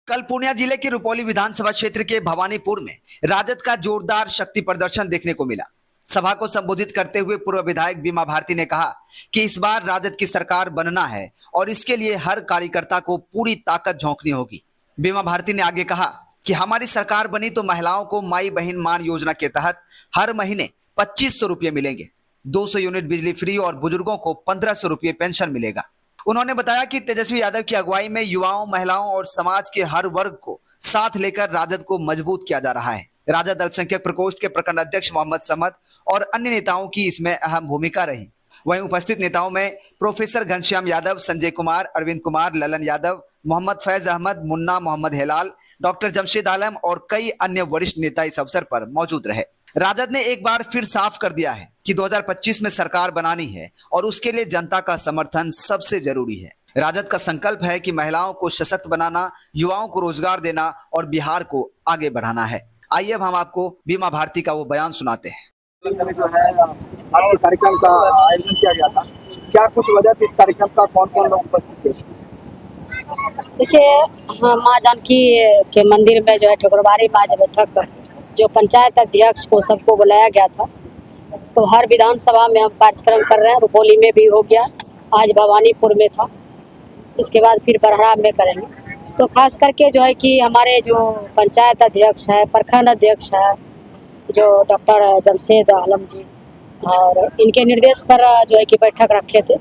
कल पूर्णिया जिले के रुपौली विधानसभा क्षेत्र के भवानीपुर में राजद का जोरदार शक्ति प्रदर्शन देखने को मिला। सभा को संबोधित करते हुए पूर्व विधायक बीमा भारती ने कहा कि इस बार राजद की सरकार बनना है और इसके लिए हर कार्यकर्ता को पूरी ताकत झोंकनी होगी। बीमा भारती ने आगे कहा कि हमारी सरकार बनी तो महिलाओं को माई बहन मान योजना के तहत हर महीने 2500 रुपये मिलेंगे, 200 यूनिट बिजली फ्री और बुजुर्गों को 1500 रुपये पेंशन मिलेगा। उन्होंने बताया कि तेजस्वी यादव की अगुवाई में युवाओं, महिलाओं और समाज के हर वर्ग को साथ लेकर राजद को मजबूत किया जा रहा है। राजद अल्पसंख्यक प्रकोष्ठ के प्रखंड अध्यक्ष मोहम्मद समद और अन्य नेताओं की इसमें अहम भूमिका रही। वहीं उपस्थित नेताओं में प्रोफेसर घनश्याम यादव, संजय कुमार, अरविंद कुमार, ललन यादव, मोहम्मद फैज अहमद, मुन्ना, मोहम्मद हेलाल, डॉक्टर जमशेद आलम और कई अन्य वरिष्ठ नेता इस अवसर पर मौजूद रहे। राजद ने एक बार फिर साफ कर दिया है कि 2025 में सरकार बनानी है और उसके लिए जनता का समर्थन सबसे जरूरी है। राजद का संकल्प है कि महिलाओं को सशक्त बनाना, युवाओं को रोजगार देना और बिहार को आगे बढ़ाना है। आइए अब हम आपको बीमा भारती का वो बयान सुनाते हैं। जो है आपके कार्यक्रम का आयोजन किया गया था, क्या कुछ वजह थी इस कार्यक्रम का, कौन कौन लोग उपस्थित थे? देखिए, माँ जानकी के मंदिर में जो है ठकुरबारी बाज बैठक जो पंचायत अध्यक्ष को सबको बुलाया गया था, तो हर विधानसभा में हम कार्यक्रम कर रहे हैं। रुपौली में भी हो गया, आज भवानीपुर में था, इसके बाद फिर बरहरा में करेंगे। तो खास करके जो है कि हमारे जो पंचायत अध्यक्ष है, प्रखंड अध्यक्ष है, जो डॉक्टर जमशेद आलम जी, और इनके निर्देश पर जो है कि बैठक रखे थे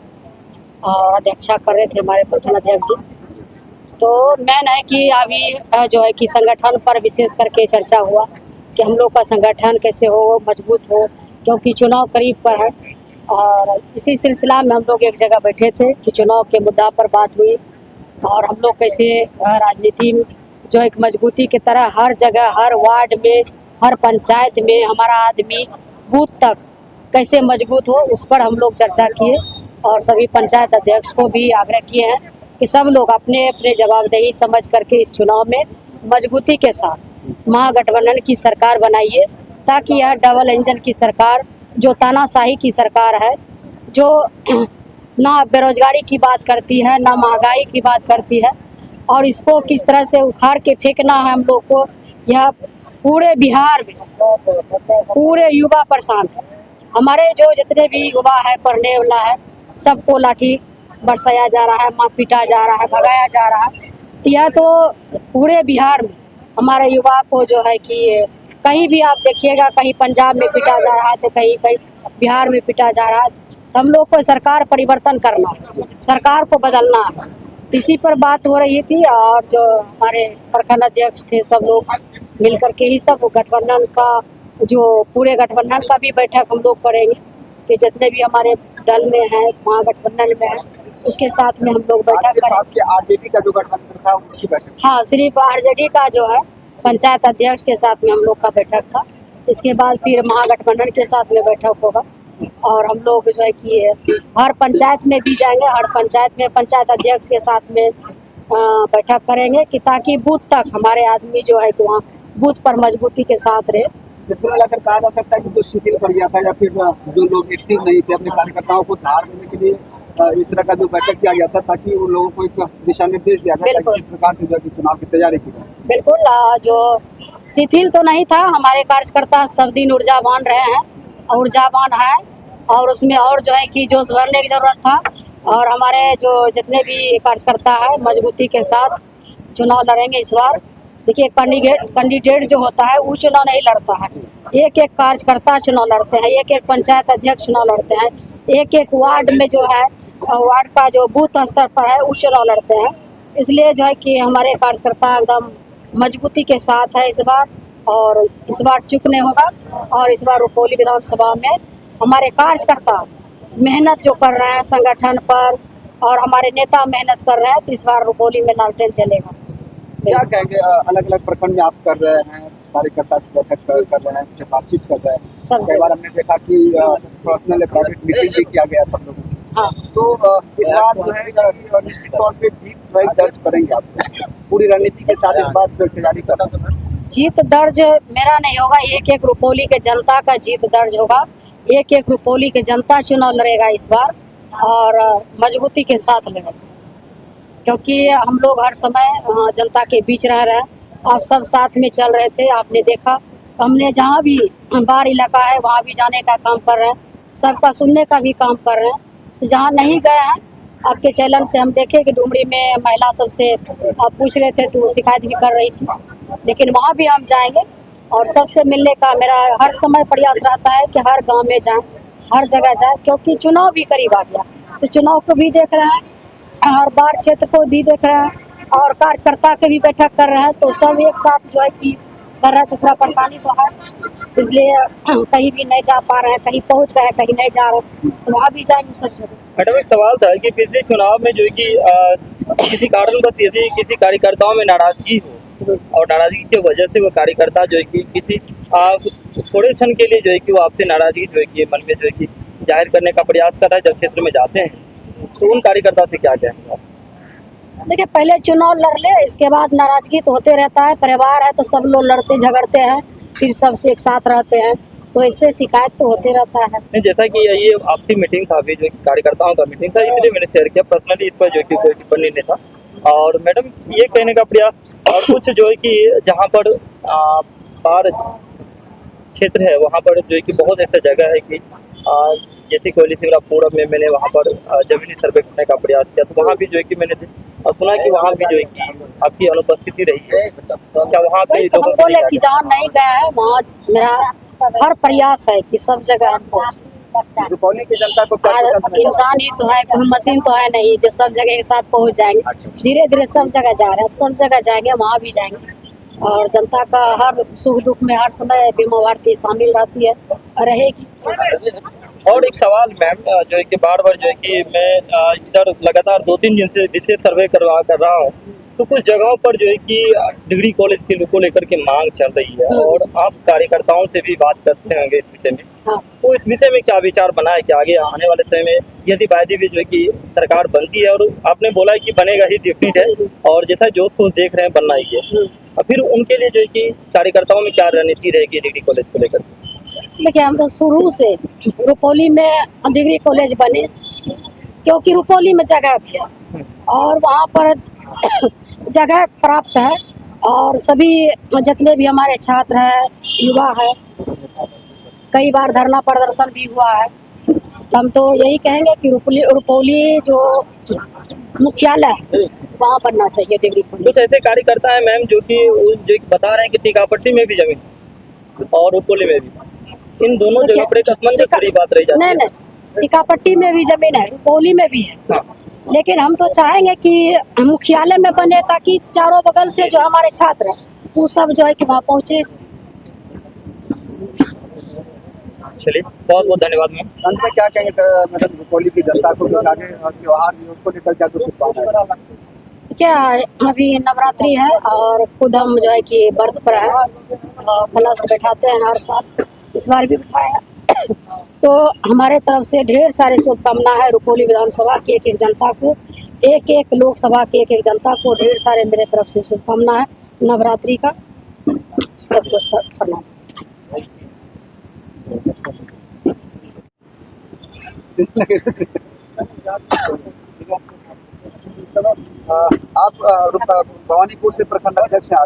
और अध्यक्षता कर रहे थे हमारे प्रखंड अध्यक्ष जी। तो मेन है कि अभी जो है कि संगठन पर विशेष करके चर्चा हुआ कि हम लोग का संगठन कैसे हो, मजबूत हो, क्योंकि चुनाव करीब पर है। और इसी सिलसिला में हम लोग एक जगह बैठे थे कि चुनाव के मुद्दा पर बात हुई और हम लोग कैसे राजनीति जो एक मजबूती की तरह हर जगह, हर वार्ड में, हर पंचायत में हमारा आदमी बूथ तक कैसे मजबूत हो, उस पर हम लोग चर्चा किए और सभी पंचायत अध्यक्ष को भी आग्रह किए हैं कि सब लोग अपने अपने जवाबदेही समझ करके इस चुनाव में मजबूती के साथ महागठबंधन की सरकार बनाइए, ताकि यह डबल इंजन की सरकार, जो तानाशाही की सरकार है, जो ना बेरोजगारी की बात करती है, ना महंगाई की बात करती है, और इसको किस तरह से उखाड़ के फेंकना है हम लोग को। यह पूरे बिहार में पूरे युवा परेशान है। हमारे जो जितने भी युवा है, पढ़ने वाला है, सबको लाठी बरसाया जा रहा है, मार पीटा जा रहा है, भगाया जा रहा है। तो यह तो पूरे बिहार में हमारे युवा को जो है कि कहीं भी आप देखिएगा, कहीं पंजाब में पीटा जा रहा है तो कहीं कहीं बिहार में पीटा जा रहा है। तो हम लोग को सरकार परिवर्तन करना है, सरकार को बदलना है। इसी पर बात हो रही थी और जो हमारे प्रखंड अध्यक्ष थे, सब लोग मिलकर के ही सब गठबंधन का, जो पूरे गठबंधन का भी बैठक हम लोग करेंगे कि जितने भी हमारे दल में है, महागठबंधन में है, उसके साथ में हम लोग बैठक करेंगे। आरजेडी का जो गठबंधन था उसकी बैठक? हाँ, सिर्फ आरजेडी का जो है पंचायत अध्यक्ष के साथ में हम लोग का बैठक था। इसके बाद फिर महागठबंधन के साथ में बैठक होगा और हम लोग जो है कि हर पंचायत में भी जाएंगे, हर पंचायत में पंचायत अध्यक्ष के साथ में बैठक करेंगे कि ताकि बूथ तक हमारे आदमी जो है कि वहाँ बूथ पर मजबूती के साथ रहे। बिल्कुल लगाकर कहा जा सकता है कि जो शिथिल पड़ गया था या फिर जो लोग एक्टिव नहीं थे, अपने कार्यकर्ताओं को धार देने के लिए इस तरह का जो बैठक किया गया था, ताकि उन लोगों को एक दिशा निर्देश दिया गया ताकि इस प्रकार से जो चुनाव की तैयारी की जाए। बिल्कुल, जो शिथिल तो नहीं था, हमारे कार्यकर्ता सब दिन ऊर्जावान रहे हैं, ऊर्जावान है और उसमें और जो है कि जोश भरने की जरूरत था। और हमारे जो जितने भी कार्यकर्ता है मजबूती के साथ चुनाव लड़ेंगे इस बार। देखिए, कैंडिडेट जो होता है वो चुनाव नहीं लड़ता है, एक एक कार्यकर्ता चुनाव लड़ते हैं, एक एक पंचायत अध्यक्ष चुनाव लड़ते हैं, एक एक वार्ड में जो है, वार्ड का जो बूथ स्तर पर है वो चुनाव लड़ते हैं। इसलिए जो है कि हमारे कार्यकर्ता एकदम मजबूती के साथ है इस बार, और इस बार चूक नहीं होगा। और इस बार रुपौली विधानसभा में हमारे कार्यकर्ता मेहनत जो कर रहे हैं संगठन पर, और हमारे नेता मेहनत कर रहे हैं, तो इस बार रुपौली में लालटेन चलेगा। क्या कहेंगे, अलग अलग प्रखंड में आप कर रहे हैं, कार्यकर्ता से बैठक कर रहे हैं, उनसे बातचीत कर रहे हैं, कई बार हमने देखा कि पर्सनल प्राइवेट मीटिंग भी किया गया सब लोगों से। हाँ, तो इस बार जो है निश्चित तौर पे जीत दर्ज करेंगे आप, पूरी रणनीति के साथ इस बार तैयारी कर रहे हैं? जीत दर्ज मेरा नहीं होगा, एक एक रुपौली के जनता का जीत दर्ज होगा। एक एक रुपौली के जनता चुनाव लड़ेगा इस बार और मजबूती के साथ लड़ेगा। क्योंकि हम लोग हर समय जनता के बीच रह रहे हैं। आप सब साथ में चल रहे थे, आपने देखा। हमने जहाँ भी बाढ़ इलाका है वहाँ भी जाने का काम कर रहे हैं, सबका सुनने का भी काम कर रहे हैं। जहाँ नहीं गए हैं, आपके चैनल से हम देखे कि डुमरी में महिला सबसे आप पूछ रहे थे तो वो शिकायत भी कर रही थी, लेकिन वहाँ भी हम जाएंगे और सबसे मिलने का मेरा हर समय प्रयास रहता है कि हर गांव में जाएं, हर जगह जाएं, क्योंकि चुनाव भी करीब आ गया। तो चुनाव को भी देख रहे हैं और बाढ़ क्षेत्र को भी देख रहे हैं और कार्यकर्ता के भी बैठक कर रहे हैं। तो सब एक साथ जो है कि कर रहे हैं, तो थोड़ा परेशानी तो है, इसलिए कहीं भी नहीं जा पा रहे हैं, कहीं पहुंच गए हैं, कहीं नहीं जा रहे, तो वहाँ भी जाएंगे सब जगह। मैडम, एक सवाल था कि पिछले चुनाव में जो है कि किसी कारणवश यदि किसी कार्यकर्ताओं में नाराजगी हो और नाराजगी की वजह से वो कार्यकर्ता जो है कि किसी थोड़े क्षण के लिए जो है कि वो आपसे नाराजगी जो है कि मन में जो है कि जाहिर करने का प्रयास कर रहा है, जब क्षेत्र में जाते हैं तो उन कार्यकर्ता से क्या कहेंगे आप? देखिए, पहले चुनाव लड़ ले, इसके बाद नाराजगी तो होते रहता है। परिवार है तो सब लोग लड़ते झगड़ते हैं, फिर सबसे एक साथ रहते हैं, तो इससे शिकायत तो होते रहता है। नहीं, जैसा कि ये आपसी मीटिंग था अभी, जो कार्यकर्ताओं का मीटिंग था, इसलिए मैंने शेयर किया। पर्सनली इस पर जो कि कोई टिप्पणी नहीं था। और मैडम, ये कहने का प्रयास और कुछ जो है कि जहाँ पर बाढ़ क्षेत्र है वहाँ पर जो है कि बहुत ऐसा जगह है कि जैसे कोयली सिमरा पूरब में मैंने वहाँ पर जमीनी सर्वे करने का प्रयास किया, तो वहाँ भी जो है कि मैंने सुना कि वहाँ भी जो है कि आपकी अनुपस्थिति रही है। क्या वहाँ पे तो हम बोले कि जहाँ नहीं गए हैं वहाँ मेरा हर प्रयास है कि सब जगह हम पहुँचे। रुपौली की जनता को क्या पसंद है? इंसान ही तो है, कोई मशीन तो है नहीं जो सब जगह एक साथ पहुँच जाएंगे। धीरे धीरे सब जगह जा रहे हैं, सब जगह जाएंगे, वहाँ भी जाएंगे और जनता का हर सुख दुख में हर समय बीमा भारती शामिल रहती है और रहेगी। और एक सवाल मैम, जो है कि बार बार जो है कि मैं इधर लगातार 2-3 दिन से विशेष सर्वे कर रहा हूँ, तो कुछ जगहों पर जो है कि डिग्री कॉलेज के को लेकर के मांग चल रही है और आप कार्यकर्ताओं से भी बात करते होंगे इस विषय में। हाँ। तो इस विषय में क्या विचार बना है कि आगे आने वाले समय में यदि वायदे भी जो है कि सरकार बनती है, और आपने बोला है कि बनेगा ही डेफिनेट है, और जैसा जोश को देख रहे हैं बनना ही है, और फिर उनके लिए जो है कि कार्यकर्ताओं में क्या रणनीति रहेगी डिग्री कॉलेज को लेकर? देखिए, हम तो शुरू से रुपौली में डिग्री कॉलेज बने क्योंकि रुपौली में जगह भी है और वहाँ पर जगह प्राप्त है और सभी जितने भी हमारे छात्र हैं, युवा है, कई बार धरना प्रदर्शन भी हुआ है। तो हम तो यही कहेंगे कि रुपौली जो मुख्यालय है वहाँ बनना चाहिए डिग्री कॉलेज। कुछ ऐसे कार्यकर्ता है मैम जो कि बता रहे हैं कि टीकापट्टी में भी जमीन और रुपौली में भी, इन दोनों जगह पर एक असमंजस भरी बात रही जाती है। नहीं, टीकापट्टी में भी जमीन है, रुपौली में भी है। हाँ। लेकिन हम तो चाहेंगे कि मुख्यालय में बने ताकि चारों बगल से जो हमारे छात्र हैं वो सब जो है कि वहाँ पहुँचे। चलिए, बहुत बहुत धन्यवाद मैम। अंत में क्या कहेंगे सर, मतलब रुपौली की जनता को जो आगे त्योहार भी उसको लेकर क्या कुछ शुभकामनाएं? क्या अभी नवरात्रि है और खुद हम जो है कि व्रत पर है और कलश बैठाते हैं हर साल, इस बार भी बिठाया। तो हमारे तरफ से ढेर सारे शुभकामना है रुपौली विधानसभा की एक एक जनता को, एक एक लोकसभा की एक एक जनता को ढेर सारे मेरे तरफ से शुभकामना है नवरात्रि का, सबको प्रणाम। आप भवानीपुर से प्रखंड अध्यक्ष हैं,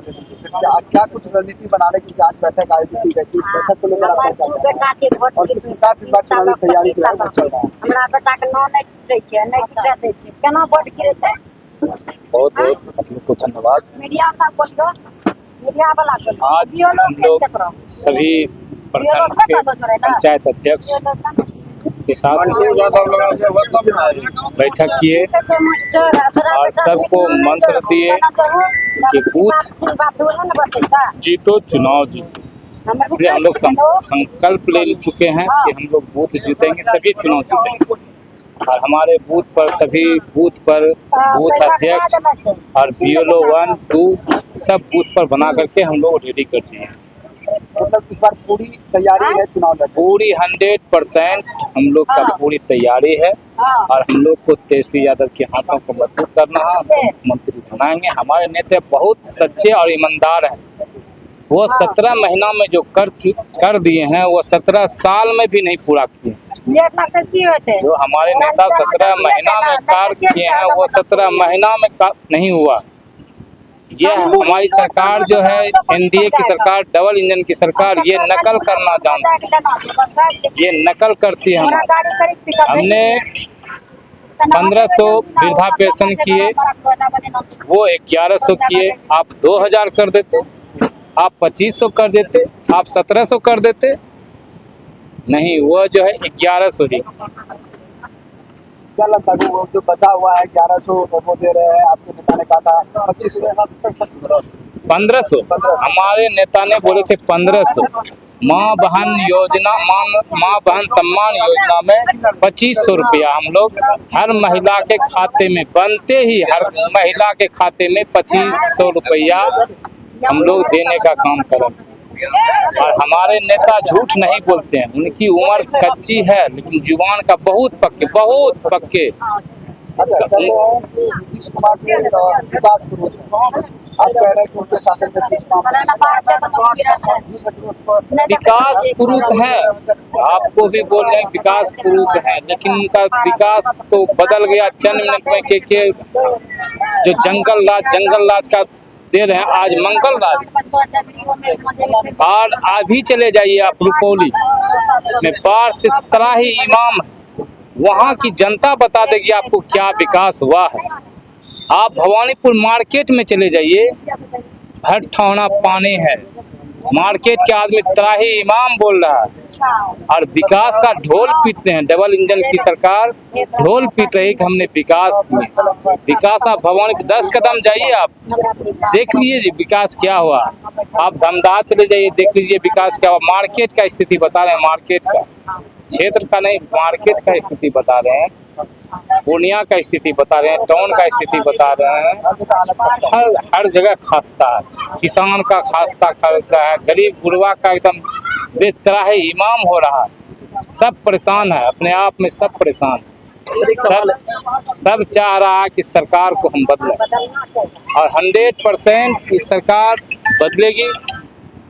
आज क्या कुछ रणनीति बनाने की आज बैठक आयोजित की गई थी, इस बैठक को लेकर आप क्या चाहते हैं और किस प्रकार से बात चुनावी तैयारी चल रहा है? हमरा बेटा के नाम नहीं दै छै, नहीं गिरा दै छै, केना वोट गिरेतै? बहुत बहुत आप लोग को धन्यवाद। मीडिया का बोलियो, मीडिया वाला को आज हम लोग सभी प्रखंड के पंचायत अध्यक्ष के साथ बैठक किए और सबको मंत्र दिए कि बूथ जीतो चुनाव जीतो। इसलिए हम लोग संकल्प ले चुके हैं कि हम लोग बूथ जीतेंगे तभी चुनाव जीतेंगे, और हमारे बूथ पर सभी बूथ पर बूथ अध्यक्ष और BLO 1, 2 सब बूथ पर बना करके हम लोग रेडी कर दिए हैं। मतलब इस बार पूरी तैयारी है चुनाव लड़ने? पूरी 100% हम लोग का पूरी तैयारी है और हम लोग को तेजस्वी यादव के हाथों को मजबूत करना है, मुख्यमंत्री बनाएंगे। हमारे नेता बहुत सच्चे और ईमानदार हैं, वो 17 महीना में जो कर दिए हैं वो 17 साल में भी नहीं पूरा किए। लेट लगता की होते जो हमारे नेता 17 महीना में कार्य किए हैं वो 17 महीना में नहीं हुआ। ये हमारी सरकार जो है एनडीए की सरकार, डबल इंजन की सरकार, ये नकल करना जानती है, ये नकल करती है। हमने 1500 वृद्धा पेंशन किए, वो 1100 किए, आप 2000 कर देते, आप 2500 कर देते, आप 1700 कर देते, नहीं वो जो है 1100 ही। क्या लगता है वो जो बचा हुआ है 1100 वो दे रहे हैं, आपके नेता ने कहा था 1500, हमारे नेता ने बोले थे 1500। माँ बहन योजना, माँ बहन सम्मान योजना में 2500 रुपया हम लोग हर महिला के खाते में, बनते ही हर महिला के खाते में 2500 रुपया हम लोग देने का काम करें। और हमारे नेता झूठ नहीं बोलते हैं, उनकी उम्र कच्ची है लेकिन जुबान का बहुत पक्के। अच्छा, कह रहे हैं कि नीतीश कुमार के विकास पुरुष हैं, आप कह रहे हैं कि उनके शासन में कुछ काम विकास पुरुष है, आपको भी बोल रहे हैं विकास पुरुष है, लेकिन उनका विकास तो बदल गया चंद मिनट में के जो जंगल राज का दे रहे हैं, आज मंगल राज। और अभी चले जाइए आप रुपौली में, बाढ़ से त्राही इमाम है, वहाँ की जनता बता देगी आपको क्या विकास हुआ है। आप भवानीपुर मार्केट में चले जाइए, हर ठौना पानी है, मार्केट के आदमी त्राही इमाम बोल रहा है, और विकास का ढोल पीटते हैं। डबल इंजन की सरकार ढोल पीट रही कि हमने विकास किया। विकास आप भवानी 10 कदम जाइए, आप देख लीजिए विकास क्या हुआ। आप धमदाह चले जाइए, देख लीजिए विकास क्या हुआ। मार्केट का स्थिति बता रहे हैं, मार्केट का, क्षेत्र का नहीं, मार्केट का स्थिति बता रहे हैं, पूर्णिया का स्थिति बता रहे हैं, टाउन का स्थिति बता रहे हैं। हर जगह खास्ता है, किसान का खास्ता खरीदता है, गरीब गुरबा का एकदम बेतराही इमाम हो रहा है। सब परेशान है, अपने आप में सब परेशान, सब चाह रहा है कि सरकार को हम बदलें, और 100% इस सरकार बदलेगी।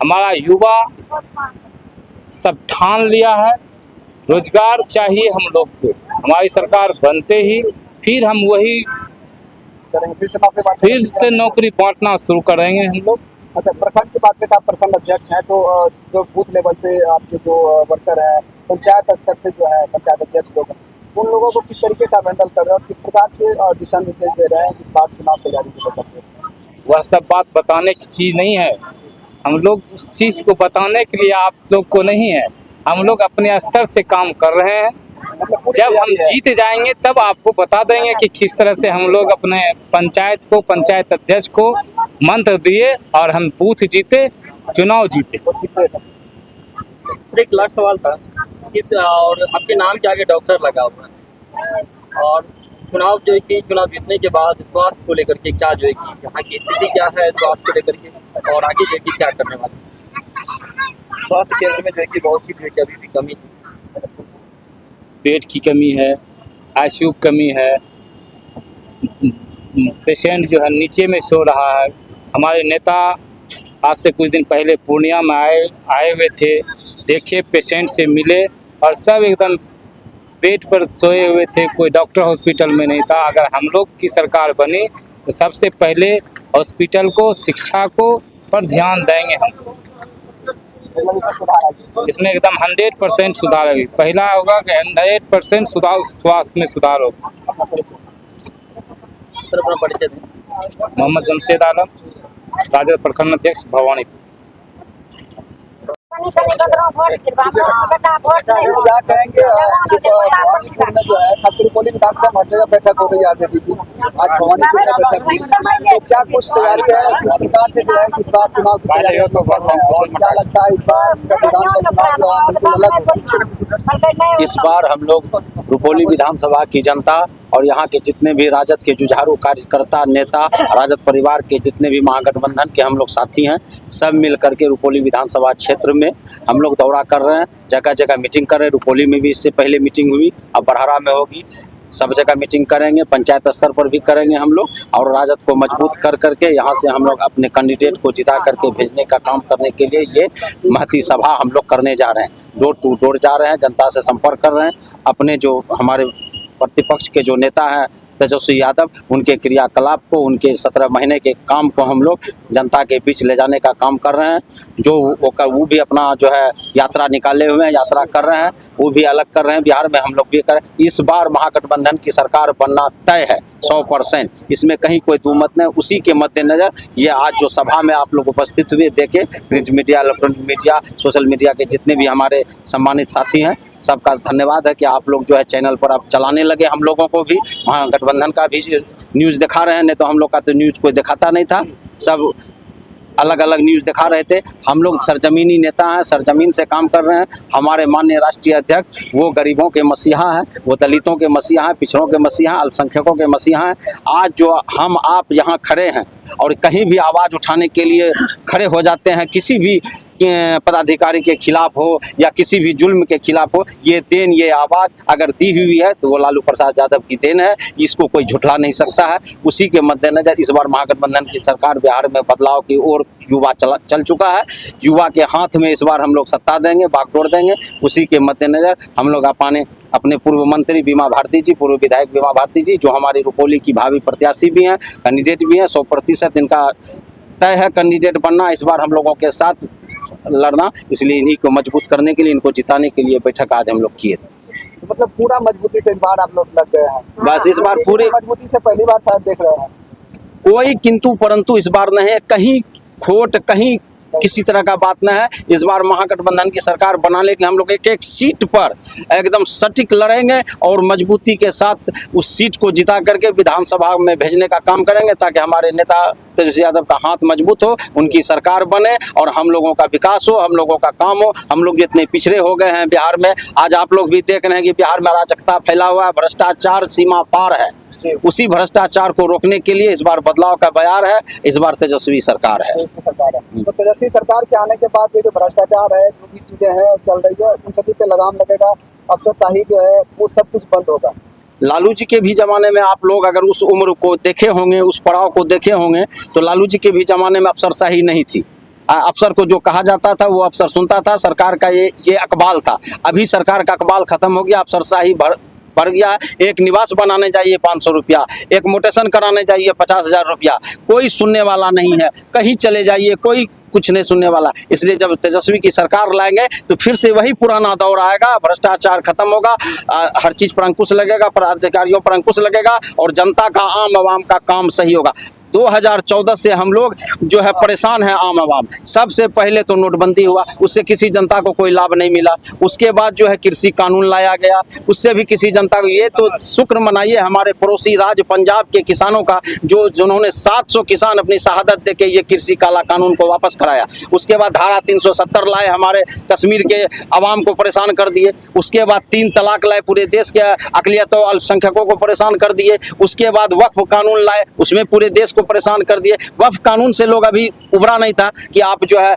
हमारा युवा सब ठान लिया है, रोजगार चाहिए हम लोग को। हमारी सरकार बनते ही फिर हम वही फिर से नौकरी बांटना शुरू करेंगे हम लोग। अच्छा, प्रखंड की बात करें, आप प्रखंड अध्यक्ष हैं, तो जो बूथ लेवल पे आपके जो वर्कर है, पंचायत स्तर पे जो है पंचायत अध्यक्ष लोग, उन लोगों को किस तरीके से आप हैंडल कर रहे हैं और किस प्रकार से दिशा निर्देश दे रहे हैं इस बार चुनाव तैयारी के लिए? वह सब बात बताने की चीज़ नहीं है, हम लोग उस चीज़ को बताने के लिए आप लोग को नहीं है, हम लोग अपने स्तर से काम कर रहे हैं। जब हम जीत जाएंगे तब आपको बता देंगे कि किस तरह से हम लोग अपने पंचायत को, पंचायत अध्यक्ष को मंत्र दिए और हम बूथ जीते, चुनाव जीते। एक लास्ट सवाल था, और आपके नाम के आगे डॉक्टर लगा हुआ है, और चुनाव जो है कि चुनाव जीतने के बाद स्वास्थ्य को लेकर के क्या जो है कि यहाँ की स्थिति क्या है स्वास्थ्य को लेकर के, और आगे जो है कि क्या करने वाले? स्वास्थ्य केंद्र में जो है कि बहुत सी अभी भी कमी है, बेड की कमी है, आईसीयू की कमी है, पेशेंट जो है नीचे में सो रहा है। हमारे नेता आज से कुछ दिन पहले पूर्णिया में आए हुए थे, देखे, पेशेंट से मिले, और सब एकदम बेड पर सोए हुए थे, कोई डॉक्टर हॉस्पिटल में नहीं था। अगर हम लोग की सरकार बनी तो सबसे पहले हॉस्पिटल को, शिक्षा को पर ध्यान देंगे हम। इसमें एकदम 100% सुधार होगी। पहला होगा कि 100% सुधार, स्वास्थ्य में सुधार होगा। मोहम्मद जमशेद आलम, राजद प्रखंड अध्यक्ष, भवानीपुर। क्या कहेंगे, भवानीपुर में जो है रुपौली विधानसभा हर जगह बैठक हो रही है आरजेडी की, आज भवानीपुर में बैठक हुई, तो क्या कुछ तैयारी है किस प्रकार से जो है इस बार चुनाव की तैयारी हो, तो क्या लगता है इस बार विधानसभा चुनाव बिल्कुल अलग? इस बार हम लोग रुपौली विधानसभा की जनता और यहाँ के जितने भी राजद के जुझारू कार्यकर्ता, नेता, राजद परिवार के जितने भी महागठबंधन के हम लोग साथी हैं, सब मिल करके रुपौली विधानसभा क्षेत्र में हम लोग दौरा कर रहे हैं, जगह जगह मीटिंग कर रहे हैं। रुपौली में भी इससे पहले मीटिंग हुई, अब बरहरा में होगी। सब जगह मीटिंग करेंगे, पंचायत स्तर पर भी करेंगे हम लोग, और राजद को मजबूत कर करके यहाँ से हम लोग अपने कैंडिडेट को जिता करके भेजने का काम करने के लिए ये महती सभा हम लोग करने जा रहे हैं। डोर टू डोर जा रहे हैं, जनता से संपर्क कर रहे हैं। अपने जो हमारे प्रतिपक्ष के जो नेता हैं तेजस्वी यादव, उनके क्रियाकलाप को, उनके 17 महीने के काम को हम लोग जनता के बीच ले जाने का काम कर रहे हैं। जो वो भी अपना जो है यात्रा निकाले हुए हैं, यात्रा कर रहे हैं, वो भी अलग कर रहे हैं। बिहार में हम लोग भी कर रहे हैं। इस बार महागठबंधन की सरकार बनना तय है 100%, इसमें कहीं कोई दुमत नहीं। उसी के मद्देनजर ये आज जो सभा में आप लोग उपस्थित हुए, देखे print media, electronic media, social media के जितने भी हमारे सम्मानित साथी हैं, सबका धन्यवाद है कि आप लोग जो है चैनल पर आप चलाने लगे। हम लोगों को भी महागठबंधन का भी न्यूज़ दिखा रहे हैं, नहीं तो हम लोग का तो न्यूज़ कोई दिखाता नहीं था, सब अलग अलग न्यूज़ दिखा रहे थे। हम लोग सरजमीनी नेता हैं, सरजमीन से काम कर रहे हैं। हमारे माननीय राष्ट्रीय अध्यक्ष वो गरीबों के मसीहा हैं, वो दलितों के मसीहा हैं, पिछड़ों के मसीहा, अल्पसंख्यकों के मसीहा हैं। आज जो हम आप यहाँ खड़े हैं और कहीं भी आवाज़ उठाने के लिए खड़े हो जाते हैं, किसी भी पदाधिकारी के खिलाफ हो या किसी भी जुल्म के खिलाफ हो, ये देन, ये आवाज़ अगर दी हुई है तो वो लालू प्रसाद यादव की देन है, इसको कोई झुठला नहीं सकता है। उसी के मद्देनजर इस बार महागठबंधन की सरकार बिहार में बदलाव की ओर युवा चल चुका है। युवा के हाथ में इस बार हम लोग सत्ता देंगे, बागडोर देंगे। उसी के मद्देनजर हम लोग अपने पूर्व मंत्री बीमा भारती जी, पूर्व विधायक बीमा भारती जी, जो हमारी रुपौली की भावी प्रत्याशी भी हैं, कैंडिडेट भी हैं, 100% इनका तय है कैंडिडेट बनना, इस बार हम लोगों के साथ लड़ना। इसलिए इन्हीं को मजबूत करने के लिए, इनको जिताने के लिए बैठक आज हम लोग किए थे। तो मतलब पूरा मजबूती से इस बार आप लोग लग गए हैं? बस इस बार पूरी मजबूती से पहली बार शायद देख रहे हैं। कोई किंतु परंतु इस बार नहीं है, कहीं खोट, कहीं किसी तरह का बात न है। इस बार महागठबंधन की सरकार बनाने के लिए हम लोग एक एक सीट पर एकदम सटीक लड़ेंगे और मजबूती के साथ उस सीट को जिता करके विधानसभा में भेजने का काम करेंगे, ताकि हमारे नेता तेजस्वी यादव का हाथ मजबूत हो, उनकी सरकार बने और हम लोगों का विकास हो, हम लोगों का काम हो। हम लोग जितने पिछड़े हो गए हैं बिहार में, आज आप लोग भी देख रहे हैं कि बिहार में अराजकता फैला हुआ है, भ्रष्टाचार सीमा पार है। उसी भ्रष्टाचार को रोकने के लिए इस बार बदलाव का बयार है, इस बार तेजस्वी सरकार है। तो तेजस्वी सरकार के आने के बाद ये जो भ्रष्टाचार है, जो भी चीजें हैं चल रही है, उन सभी पे लगाम लगेगा, अफसरशाही जो है वो सब कुछ बंद होगा। लालू जी के भी ज़माने में आप लोग अगर उस उम्र को देखे होंगे, उस पड़ाव को देखे होंगे, तो लालू जी के भी ज़माने में अफसरशाही नहीं थी। अफसर को जो कहा जाता था वो अफसर सुनता था, सरकार का ये अकबाल था। अभी सरकार का अकबाल खत्म हो गया, अफसरशाही बढ़ गया। एक निवास बनाने चाहिए 500 रुपया, एक मोटेशन कराने चाहिए 50,000 रुपया, कोई सुनने वाला नहीं है। कहीं चले जाइए, कोई कुछ नहीं सुनने वाला। इसलिए जब तेजस्वी की सरकार लाएंगे तो फिर से वही पुराना दौर आएगा, भ्रष्टाचार खत्म होगा, हर चीज़ पर अंकुश लगेगा, पदाधिकारियों पर अंकुश लगेगा और जनता का, आम आवाम का काम सही होगा। 2014 से हम लोग जो है परेशान है आम आवाम। सबसे पहले तो नोटबंदी हुआ, उससे किसी जनता को कोई लाभ नहीं मिला। उसके बाद जो है कृषि कानून लाया गया, उससे भी किसी जनता को, ये तो शुक्र मनाइए हमारे पड़ोसी राज्य पंजाब के किसानों का, जिन्होंने 700 किसान अपनी शहादत देके ये कृषि काला कानून को वापस कराया। उसके बाद धारा 370 लाए, हमारे कश्मीर के आवाम को परेशान कर दिए। उसके बाद 3 तलाक लाए, पूरे देश के अकलियतों, अल्पसंख्यकों को परेशान कर दिए। उसके बाद वक्फ कानून लाए, उसमें पूरे देश परेशान कर दिए। वक्फ कानून से लोग अभी उभरा नहीं था कि आप जो है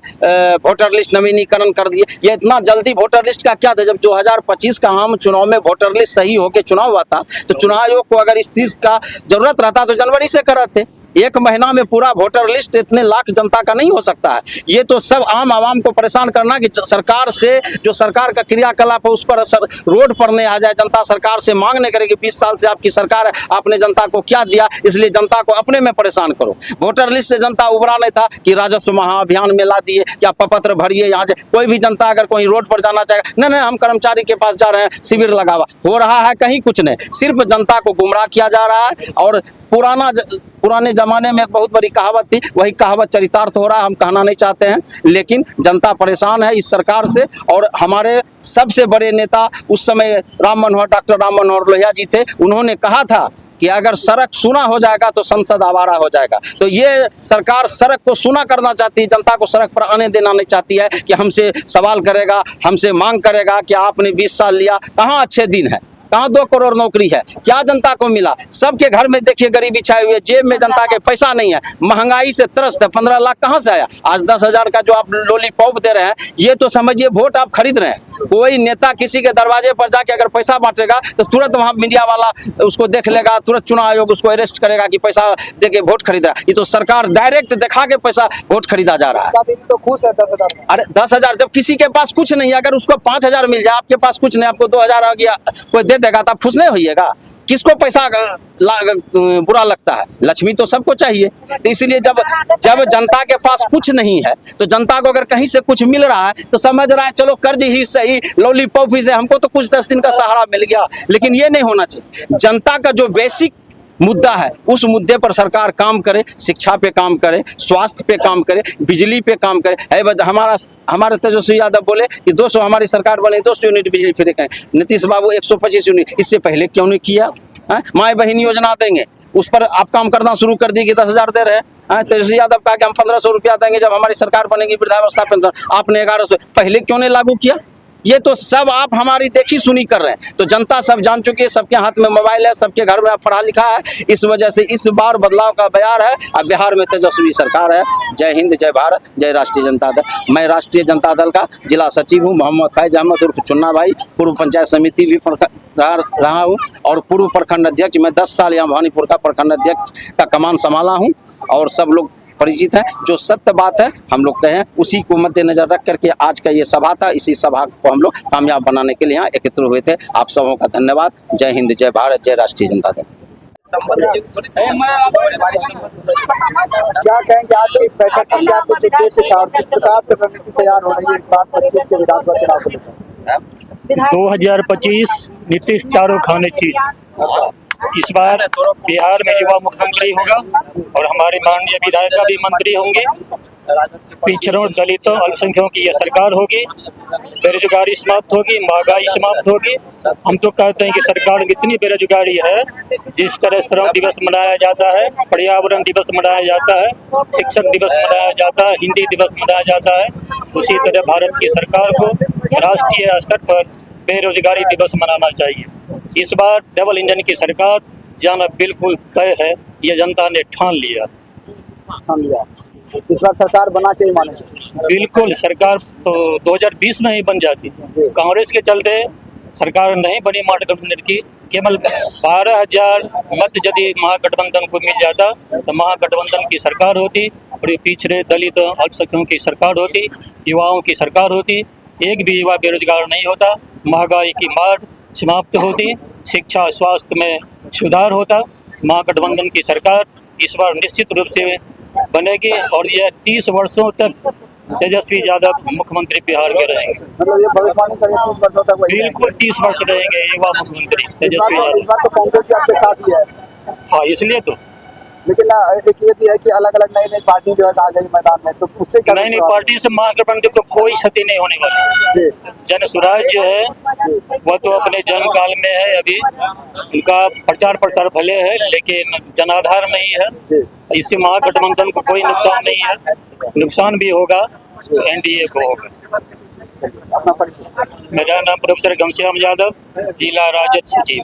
वोटर लिस्ट नवीनीकरण कर दिए। ये इतना जल्दी वोटर लिस्ट का क्या था? जब 2025 का आम चुनाव में वोटर लिस्ट सही होकर चुनाव हुआ था, तो चुनाव आयोग को अगर इस चीज का जरूरत रहता तो जनवरी से कर रहे थे। 1 महीना में पूरा वोटर लिस्ट इतने लाख जनता का नहीं हो सकता है। ये तो सब आम आवाम को परेशान करना कि सरकार से जो सरकार का क्रियाकलाप है उस पर असर रोड पर नहीं आ जाए। जनता सरकार से मांग नहीं करेगी 20 साल से आपकी सरकार है, आपने जनता को क्या दिया, इसलिए जनता को अपने में परेशान करो। वोटर लिस्ट से जनता उभरा नहीं था कि राजस्व महाअभियान में ला दिए या पत्र भरिए। यहाँ से कोई भी जनता अगर कोई रोड पर जाना चाहेगा, नहीं हम कर्मचारी के पास जा रहे हैं, शिविर लगावा, हो रहा है कहीं कुछ नहीं। सिर्फ जनता को गुमराह किया जा रहा है। और पुराने ज़माने में एक बहुत बड़ी कहावत थी, वही कहावत चरितार्थ हो रहा है। हम कहना नहीं चाहते हैं, लेकिन जनता परेशान है इस सरकार से। और हमारे सबसे बड़े नेता उस समय डॉक्टर राम मनोहर लोहिया जी थे। उन्होंने कहा था कि अगर सड़क सूना हो जाएगा तो संसद आवारा हो जाएगा। तो ये सरकार सड़क को सूना करना चाहती है, जनता को सड़क पर आने देना नहीं चाहती है कि हमसे सवाल करेगा, हमसे मांग करेगा कि आपने 20 साल लिया, कहाँ अच्छे दिन है। कहाँ 2 करोड़ नौकरी है, क्या जनता को मिला? सबके घर में देखिए गरीबी छाई हुई है, जेब में जनता के पैसा नहीं है, महंगाई से त्रस्त है। 15 लाख कहाँ से आया? आज 10,000 का जो आप लॉलीपॉप दे रहे हैं, ये तो समझिए वोट आप खरीद रहे हैं। कोई नेता किसी के दरवाजे पर जाके अगर पैसा बांटेगा तो तुरंत वहां मीडिया वाला उसको देख लेगा, तुरंत चुनाव आयोग उसको अरेस्ट करेगा कि पैसा देके वोट खरीद रहा है। ये तो सरकार डायरेक्ट दिखा के पैसा वोट खरीदा जा रहा है। तो खुश है 10,000 में। अरे 10,000 जब किसी के पास कुछ नहीं है, अगर उसको 5,000 मिल जाए, आपके पास कुछ नहीं, आपको 2,000 आ गया, कोई दे देगा तो आप खुश नहीं होइएगा? किसको पैसा बुरा लगता है? लक्ष्मी तो सबको चाहिए। तो इसीलिए जब जनता के पास कुछ नहीं है तो जनता को अगर कहीं से कुछ मिल रहा है तो समझ रहा है चलो कर्ज ही सही, लॉलीपॉप ही से हमको तो कुछ 10 दिन का सहारा मिल गया। लेकिन ये नहीं होना चाहिए। जनता का जो बेसिक मुद्दा है उस मुद्दे पर सरकार काम करे, शिक्षा पे काम करे, स्वास्थ्य पे काम करे, बिजली पे काम करे। हमारे तेजस्वी यादव बोले कि 200 हमारी सरकार बने 200 यूनिट बिजली फ्री करें। नीतीश बाबू 125 यूनिट, इससे पहले क्यों नहीं किया? माए बहन योजना देंगे, उस पर आप काम करना शुरू कर दिए कि 10,000 दे रहे हैं। तेजस्वी यादव कहा कि हम 1,500 रुपया देंगे जब हमारी सरकार बनेगी, वृद्धावस्था पेंशन। आपने 1100, पहले क्यों नहीं लागू किया? ये तो सब आप हमारी देखी सुनी कर रहे हैं। तो जनता सब जान चुकी है, सबके हाथ में मोबाइल है, सबके घर में अब पढ़ा लिखा है। इस वजह से इस बार बदलाव का बयार है। अब बिहार में तेजस्वी सरकार है। जय हिंद, जय भारत, जय राष्ट्रीय जनता दल। मैं राष्ट्रीय जनता दल का जिला सचिव हूँ, मोहम्मद फैज अहमद उर्फ चुन्ना भाई। पूर्व पंचायत समिति भी रहा हूँ और पूर्व प्रखंड अध्यक्ष। मैं 10 साल यहाँ भवानीपुर का प्रखंड अध्यक्ष का कमान संभाला हूँ और सब लोग परिचित है। जो सत्य बात है हम लोग कहें, उसी को मद्देनजर रख करके आज का ये सभा था। इसी सभा को हम लोग कामयाब बनाने के लिए यहाँ एकत्र हुए थे। आप सबों का धन्यवाद। जय हिंद, जय भारत, जय राष्ट्रीय जनता दल। क्या कहेंगे आज की इस बैठक का क्या कुछ उद्देश्य था और किस प्रकार से रणनीति तैयार हो रही है इस बार 25 के विधानसभा चुनाव को लेकर? 2025 नीतीश चारों खाने चीज। इस बार बिहार में युवा मुख्यमंत्री होगा और हमारे माननीय विधायक भी मंत्री होंगे। पिछड़ों, दलितों, अल्पसंख्यकों की यह सरकार होगी। बेरोजगारी समाप्त होगी, महंगाई समाप्त होगी। हम तो कहते हैं कि सरकार में इतनी बेरोजगारी है, जिस तरह श्रम दिवस मनाया जाता है, पर्यावरण दिवस मनाया जाता है, शिक्षक दिवस मनाया जाता है, हिंदी दिवस मनाया जाता है, उसी तरह भारत की सरकार को राष्ट्रीय स्तर पर बेरोजगारी दिवस मनाना चाहिए। इस बार डबल इंजन की सरकार जाना बिल्कुल तय है, ये जनता ने ठान लिया। इस बार सरकार बना के ही मानेंगे? बिल्कुल, सरकार तो 2020 में ही बन जाती। कांग्रेस के चलते सरकार नहीं बनी महागठबंधन की। केवल 12,000 मत यदि महागठबंधन को मिल जाता तो महागठबंधन की सरकार होती और ये पिछड़े, दलित, अल्पसंख्यकों की सरकार होती, युवाओं की सरकार होती। एक भी युवा बेरोजगार नहीं होता, महंगाई की मार समाप्त होती, शिक्षा स्वास्थ्य में सुधार होता। महागठबंधन की सरकार इस बार निश्चित रूप से बनेगी और यह 30 वर्षों तक तेजस्वी यादव मुख्यमंत्री बिहार के रहेंगे। मतलब ये भविष्यवाणी करें 30 वर्षों तक वही बिल्कुल 30 वर्ष रहेंगे युवा मुख्यमंत्री तेजस्वी इस यादव। बार तो कांग्रेस भी आपके साथ ही है। हाँ, इसलिए तो लेकिन एक ये भी है कि अलग अलग नई नई पार्टी जो है आ गई मैदान में, तो उससे क्या नई नई पार्टी से महागठबंधन को कोई क्षति नहीं होने वाली। जन स्वराज जो है वह तो अपने जन्म काल में है, अभी उनका प्रचार प्रसार भले है लेकिन जनाधार नहीं है। इससे महागठबंधन को कोई नुकसान नहीं है। नुकसान भी होगा तो एनडीए को होगा। अपना मेरा नाम प्रोफेसर घनश्याम यादव, जिला राजद सचिव।